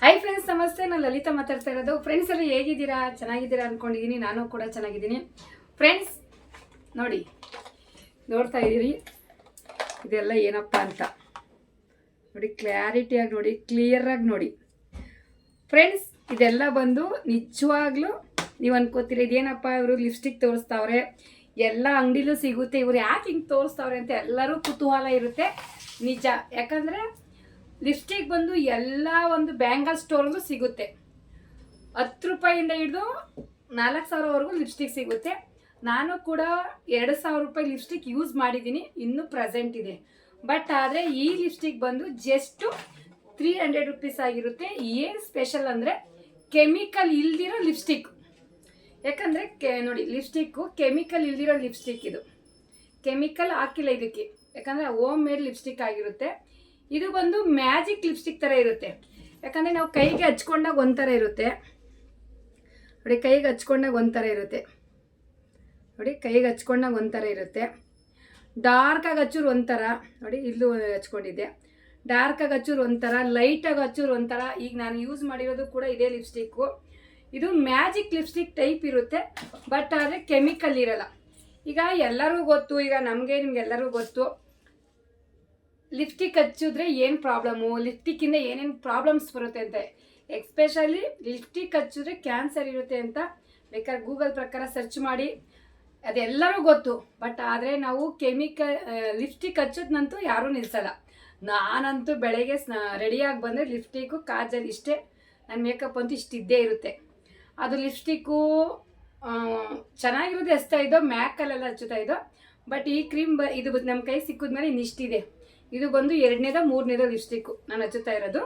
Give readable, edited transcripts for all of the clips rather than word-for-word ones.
Hi friends, ನಮಸ್ತೆ. ನಾನು ಲಲಿತಾ ಮಾತಾಡ್ತಾ ಇರೋದು. ಫ್ರೆಂಡ್ಸ್ ಎಲ್ಲ ಹೇಗಿದ್ದೀರಾ? ಚೆನ್ನಾಗಿದ್ದೀರಾ ಅಂದ್ಕೊಂಡಿದ್ದೀನಿ. ನಾನು ಕೂಡ ಚೆನ್ನಾಗಿದ್ದೀನಿ. ಫ್ರೆಂಡ್ಸ್ ನೋಡ್ತಾ ಇದ್ದೀರಿ, ಇದೆಲ್ಲ ಏನಪ್ಪ ಅಂತ ನೋಡಿ, ಕ್ಲಾರಿಟಿಯಾಗಿ ನೋಡಿ, ಕ್ಲಿಯರಾಗಿ ನೋಡಿ. ಫ್ರೆಂಡ್ಸ್, ಇದೆಲ್ಲ ಬಂದು ನಿಜವಾಗ್ಲೂ ನೀವು ಅನ್ಕೋತೀರಿ ಇದೇನಪ್ಪ ಇವರು ಲಿಪ್ಸ್ಟಿಕ್ ತೋರಿಸ್ತಾವ್ರೆ, ಎಲ್ಲ ಅಂಗಡಿಲೂ ಸಿಗುತ್ತೆ, ಇವ್ರು ಯಾಕೆ ಹಿಂಗೆ ತೋರಿಸ್ತಾವ್ರೆ ಅಂತ ಎಲ್ಲರೂ ಕುತೂಹಲ ಇರುತ್ತೆ. ನಿಜ. ಯಾಕಂದರೆ ಲಿಪ್ಸ್ಟಿಕ್ ಬಂದು ಎಲ್ಲ ಒಂದು ಬ್ಯಾಂಗಲ್ ಸ್ಟೋರ್ಗೂ ಸಿಗುತ್ತೆ. 10 ರೂಪಾಯಿಂದ ಹಿಡಿದು 4,000ವರೆಗೂ ಲಿಪ್ಸ್ಟಿಕ್ ಸಿಗುತ್ತೆ. ನಾನು ಕೂಡ 2,000 ರೂಪಾಯಿ ಲಿಪ್ಸ್ಟಿಕ್ ಯೂಸ್ ಮಾಡಿದ್ದೀನಿ, ಇನ್ನೂ ಪ್ರೆಸೆಂಟ್ ಇದೆ. ಬಟ್ ಆದರೆ ಈ ಲಿಪ್ಸ್ಟಿಕ್ ಬಂದು ಜಸ್ಟ್ 300 ರುಪೀಸ್ ಆಗಿರುತ್ತೆ. ಏನು ಸ್ಪೆಷಲ್ ಅಂದರೆ ಕೆಮಿಕಲ್ ಇಲ್ದಿರೋ ಲಿಪ್ಸ್ಟಿಕ್. ಯಾಕಂದರೆ ನೋಡಿ, ಲಿಪ್ಸ್ಟಿಕ್ಕು ಕೆಮಿಕಲ್ ಇಲ್ದಿರೋ ಲಿಪ್ಸ್ಟಿಕ್. ಇದು ಕೆಮಿಕಲ್ ಹಾಕಿಲ್ಲ ಇದಕ್ಕೆ, ಯಾಕಂದರೆ ಹೋಮ್ ಮೇಡ್ ಲಿಪ್ಸ್ಟಿಕ್ ಆಗಿರುತ್ತೆ. ಇದು ಬಂದು ಮ್ಯಾಜಿಕ್ ಲಿಪ್ಸ್ಟಿಕ್ ಥರ ಇರುತ್ತೆ. ಯಾಕಂದರೆ ನಾವು ಕೈಗೆ ಹಚ್ಕೊಂಡಾಗ ಒಂಥರ ಇರುತ್ತೆ ನೋಡಿ, ಕೈಗೆ ಹಚ್ಕೊಂಡಾಗ ಒಂಥರ ಇರುತ್ತೆ ನೋಡಿ, ಕೈಗೆ ಹಚ್ಕೊಂಡಾಗ ಒಂಥರ ಇರುತ್ತೆ. ಡಾರ್ಕಾಗಿ ಹಚ್ಚೂರು ಒಂಥರ ನೋಡಿ, ಇಲ್ಲೂ ಹಚ್ಕೊಂಡಿದ್ದೆ. ಡಾರ್ಕಾಗಿ ಹಚ್ಚೂರು ಒಂಥರ, ಲೈಟಾಗಿ ಹಚ್ಚೂರು ಒಂಥರ. ಈಗ ನಾನು ಯೂಸ್ ಮಾಡಿರೋದು ಕೂಡ ಇದೇ ಲಿಪ್ಸ್ಟಿಕ್ಕು. ಇದು ಮ್ಯಾಜಿಕ್ ಲಿಪ್ಸ್ಟಿಕ್ ಟೈಪ್ ಇರುತ್ತೆ, ಬಟ್ ಆದರೆ ಕೆಮಿಕಲ್ ಇರಲ್ಲ. ಈಗ ಎಲ್ಲರಿಗೂ ಗೊತ್ತು, ಈಗ ನಿಮಗೆಲ್ಲರಿಗೂ ಗೊತ್ತು ಲಿಪ್ಸ್ಟಿಕ್ ಹಚ್ಚಿದ್ರೆ ಏನು ಪ್ರಾಬ್ಲಮ್ಮು, ಲಿಪ್ಸ್ಟಿಕ್ಕಿಂದ ಏನೇನು ಪ್ರಾಬ್ಲಮ್ಸ್ ಬರುತ್ತೆ ಅಂತ. ಎಸ್ಪೆಷಲಿ ಲಿಪ್ಸ್ಟಿಕ್ ಹಚ್ಚಿದ್ರೆ ಕ್ಯಾನ್ಸರ್ ಇರುತ್ತೆ ಅಂತ ಬೇಕಾದ್ರೆ ಗೂಗಲ್ ಪ್ರಕಾರ ಸರ್ಚ್ ಮಾಡಿ, ಅದೆಲ್ಲರೂ ಗೊತ್ತು. ಬಟ್ ಆದರೆ ನಾವು ಲಿಪ್ಸ್ಟಿಕ್ ಹಚ್ಚೋದ್ನಂತೂ ಯಾರೂ ನಿಲ್ಲಿಸಲ್ಲ. ನಾನಂತೂ ಬೆಳಗ್ಗೆ ರೆಡಿಯಾಗಿ ಬಂದರೆ ಲಿಪ್ಸ್ಟಿಕ್ಕು, ಕಾಜಲ್ ಇಷ್ಟೇ. ನನ್ನ ಮೇಕಪ್ ಅಂತೂ ಇಷ್ಟಿದ್ದೇ ಇರುತ್ತೆ. ಅದು ಲಿಪ್ಸ್ಟಿಕ್ಕು ಚೆನ್ನಾಗಿರೋದು ಹಚ್ತಾ ಇದ್ದೋ, ಮ್ಯಾಕಲ್ಲೆಲ್ಲ ಹಚ್ಚುತ್ತಾ ಇದ್ದೋ. ಬಟ್ ಈ ಕ್ರೀಮ್ ಇದು ನಮ್ಮ ಕೈ ಸಿಕ್ಕಿದ್ಮೇಲೆ ಇನ್ನಿಷ್ಟಿದೆ. ಇದು ಬಂದು 2ನೇದೋ 3ನೇದೋ ಲಿಪ್ಸ್ಟಿಕ್ಕು ನಾನು ಹಚ್ಚುತ್ತಾ ಇರೋದು.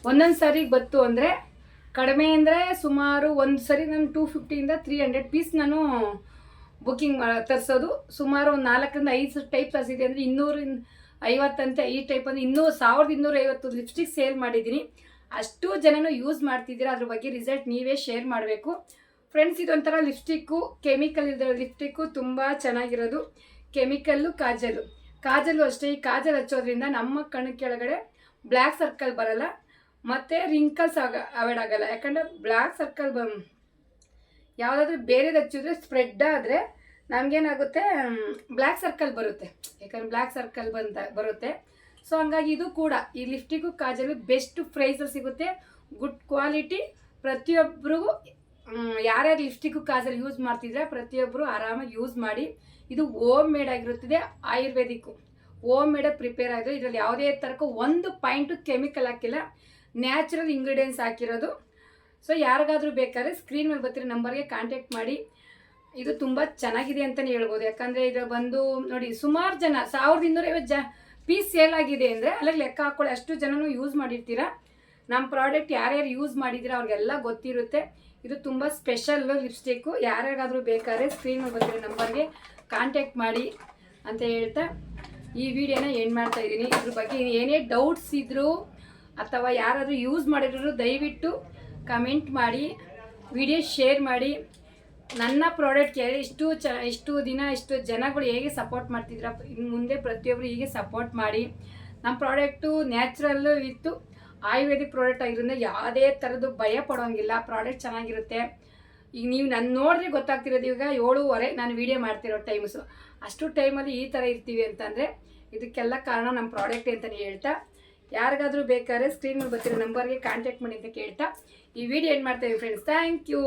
ಒಂದೊಂದು ಸರಿಗೆ ಬತ್ತು ಅಂದರೆ ಕಡಿಮೆ ಅಂದರೆ ಸುಮಾರು ಒಂದು ಸರಿ ನಾನು 250ಇಂದ 300 ಪೀಸ್ ನಾನು ಬುಕ್ಕಿಂಗ್ ತರಿಸೋದು. ಸುಮಾರು ಒಂದು 4ರಿಂದ 5 ಟೈಪ್ ತರಿಸಿದೆ. ಅಂದರೆ 250 ಅಂತ ಈ ಟೈಪ್ ಅಂದರೆ 1250 ಲಿಪ್ಸ್ಟಿಕ್ ಸೇಲ್ ಮಾಡಿದ್ದೀನಿ. ಅಷ್ಟು ಜನನು ಯೂಸ್ ಮಾಡ್ತಿದ್ದೀರಾ. ಅದ್ರ ಬಗ್ಗೆ ರಿಸಲ್ಟ್ ನೀವೇ ಶೇರ್ ಮಾಡಬೇಕು. ಫ್ರೆಂಡ್ಸ್, ಇದೊಂಥರ ಲಿಪ್ಸ್ಟಿಕ್ಕು, ಕೆಮಿಕಲ್ ಇಲ್ದಿರೋ ಲಿಪ್ಸ್ಟಿಕ್ಕು, ತುಂಬ ಚೆನ್ನಾಗಿರೋದು. ಕೆಮಿಕಲ್ಲು, ಕಾಜಲ್ಲು ಅಷ್ಟೇ. ಈ ಕಾಜಲ್ ಹಚ್ಚೋದ್ರಿಂದ ನಮ್ಮ ಕಣ್ಣು ಕೆಳಗಡೆ ಬ್ಲ್ಯಾಕ್ ಸರ್ಕಲ್ ಬರಲ್ಲ, ಮತ್ತು ರಿಂಕಲ್ಸ್ ಅವಾಯ್ಡ್ ಆಗಲ್ಲ. ಯಾಕಂದರೆ ಬ್ಲ್ಯಾಕ್ ಸರ್ಕಲ್ ಯಾವುದಾದ್ರೂ ಬೇರೆದು ಹಚ್ಚಿದ್ರೆ ಸ್ಪ್ರೆಡ್ ಆದರೆ ನಮಗೇನಾಗುತ್ತೆ, ಬ್ಲ್ಯಾಕ್ ಸರ್ಕಲ್ ಬರುತ್ತೆ. ಯಾಕಂದರೆ ಬ್ಲ್ಯಾಕ್ ಸರ್ಕಲ್ ಬರುತ್ತೆ. ಸೊ ಹಂಗಾಗಿ ಇದು ಕೂಡ ಈ ಲಿಪ್ಸ್ಟಿಕ್ಕು, ಕಾಜಲ್ಲು ಬೆಸ್ಟ್ ಪ್ರೈಸಲ್ಲಿ ಸಿಗುತ್ತೆ, ಗುಡ್ ಕ್ವಾಲಿಟಿ. ಪ್ರತಿಯೊಬ್ಬರಿಗೂ ಯಾರ್ಯಾರು ಲಿಪ್ಸ್ಟಿಕ್ಕು, ಕಾಜಲ್ ಯೂಸ್ ಮಾಡ್ತಿದ್ರೆ ಪ್ರತಿಯೊಬ್ಬರು ಆರಾಮಾಗಿ ಯೂಸ್ ಮಾಡಿ. ಇದು ಹೋಮ್ ಮೇಡ್ ಆಗಿರುತ್ತದೆ, ಆಯುರ್ವೇದಿಕ್ಕು ಹೋಮ್ ಮೇಡಾಗಿ ಪ್ರಿಪೇರ್ ಆಗಿದೆ. ಇದರಲ್ಲಿ ಯಾವುದೇ ಥರಕ್ಕೂ ಒಂದು ಪಾಯಿಂಟು ಕೆಮಿಕಲ್ ಹಾಕಿಲ್ಲ, ನ್ಯಾಚುರಲ್ ಇಂಗ್ರೀಡಿಯೆಂಟ್ಸ್ ಹಾಕಿರೋದು. ಸೊ ಯಾರಿಗಾದರೂ ಬೇಕಾದ್ರೆ ಸ್ಕ್ರೀನ್ ಮೇಲೆ ಬರ್ತಿರೋ ನಂಬರ್ಗೆ ಕಾಂಟ್ಯಾಕ್ಟ್ ಮಾಡಿ. ಇದು ತುಂಬ ಚೆನ್ನಾಗಿದೆ ಅಂತಲೇ ಹೇಳ್ಬೋದು. ಯಾಕಂದರೆ ಇದು ಬಂದು ನೋಡಿ, ಸುಮಾರು ಜನ 1250 ಪೀಸ್ ಸೇಲ್ ಆಗಿದೆ ಅಂದರೆ ಅಲ್ಲಿಗೆ ಲೆಕ್ಕ ಹಾಕ್ಕೊಳ್ಳಿ, ಅಷ್ಟು ಜನನೂ ಯೂಸ್ ಮಾಡಿರ್ತೀರ. ನಮ್ಮ ಪ್ರಾಡಕ್ಟ್ ಯಾರ್ಯಾರು ಯೂಸ್ ಮಾಡಿದ್ದೀರಾ ಅವ್ರಿಗೆಲ್ಲ ಗೊತ್ತಿರುತ್ತೆ. ಇದು ತುಂಬ ಸ್ಪೆಷಲ್ಲು ಲಿಪ್ಸ್ಟಿಕ್ಕು. ಯಾರ್ಯಾರಾದರೂ ಬೇಕಾದ್ರೆ ಸ್ಕ್ರೀನ್ ಮೇಲೆ ಬರ್ತಿರೋ ನಂಬರ್ಗೆ ಕಾಂಟ್ಯಾಕ್ಟ್ ಮಾಡಿ ಅಂತ ಹೇಳ್ತಾ ಈ ವಿಡಿಯೋನ ಎಂಡ್ ಮಾಡ್ತಾ ಇದ್ದೀನಿ. ಇದ್ರ ಬಗ್ಗೆ ಏನೇ ಡೌಟ್ಸ್ ಇದ್ದರೂ ಅಥವಾ ಯಾರಾದರೂ ಯೂಸ್ ಮಾಡಿದ್ರು ದಯವಿಟ್ಟು ಕಮೆಂಟ್ ಮಾಡಿ, ವಿಡಿಯೋ ಶೇರ್ ಮಾಡಿ. ನನ್ನ ಪ್ರಾಡಕ್ಟ್ಗೆ ಇಷ್ಟು ದಿನ ಇಷ್ಟು ಜನಗಳು ಹೇಗೆ ಸಪೋರ್ಟ್ ಮಾಡ್ತಿದ್ರ, ಇನ್ನು ಮುಂದೆ ಪ್ರತಿಯೊಬ್ಬರು ಹೀಗೆ ಸಪೋರ್ಟ್ ಮಾಡಿ. ನಮ್ಮ ಪ್ರಾಡಕ್ಟು ನ್ಯಾಚುರಲ್ಲು ಇತ್ತು, ಆಯುರ್ವೇದಿಕ್ ಪ್ರಾಡಕ್ಟ್ ಆಗಿರೋದ್ರಿಂದ ಯಾವುದೇ ಥರದ್ದು ಭಯ ಪಡೋಂಗಿಲ್ಲ. ಪ್ರಾಡಕ್ಟ್ ಚೆನ್ನಾಗಿರುತ್ತೆ. ಈಗ ನೀವು ನನ್ನ ನೋಡಿದ್ರೆ ಗೊತ್ತಾಗ್ತಿರೋದು. ಈಗ 7:30 ನಾನು ವೀಡಿಯೋ ಮಾಡ್ತಿರೋ ಟೈಮ್ಸು, ಅಷ್ಟು ಟೈಮಲ್ಲಿ ಈ ಥರ ಇರ್ತೀವಿ ಅಂತಂದರೆ ಇದಕ್ಕೆಲ್ಲ ಕಾರಣ ನಮ್ಮ ಪ್ರಾಡಕ್ಟ್ ಅಂತಲೇ ಹೇಳ್ತಾ, ಯಾರಿಗಾದರೂ ಬೇಕಾದ್ರೆ ಸ್ಕ್ರೀನ್ ಮೇಲೆ ಬರ್ತಿರೋ ನಂಬರ್ಗೆ ಕಾಂಟ್ಯಾಕ್ಟ್ ಮಾಡಿ ಅಂತ ಕೇಳ್ತಾ ಈ ವಿಡಿಯೋ ಏನು ಮಾಡ್ತಾಯಿದ್ದೀನಿ ಫ್ರೆಂಡ್ಸ್. Thank you.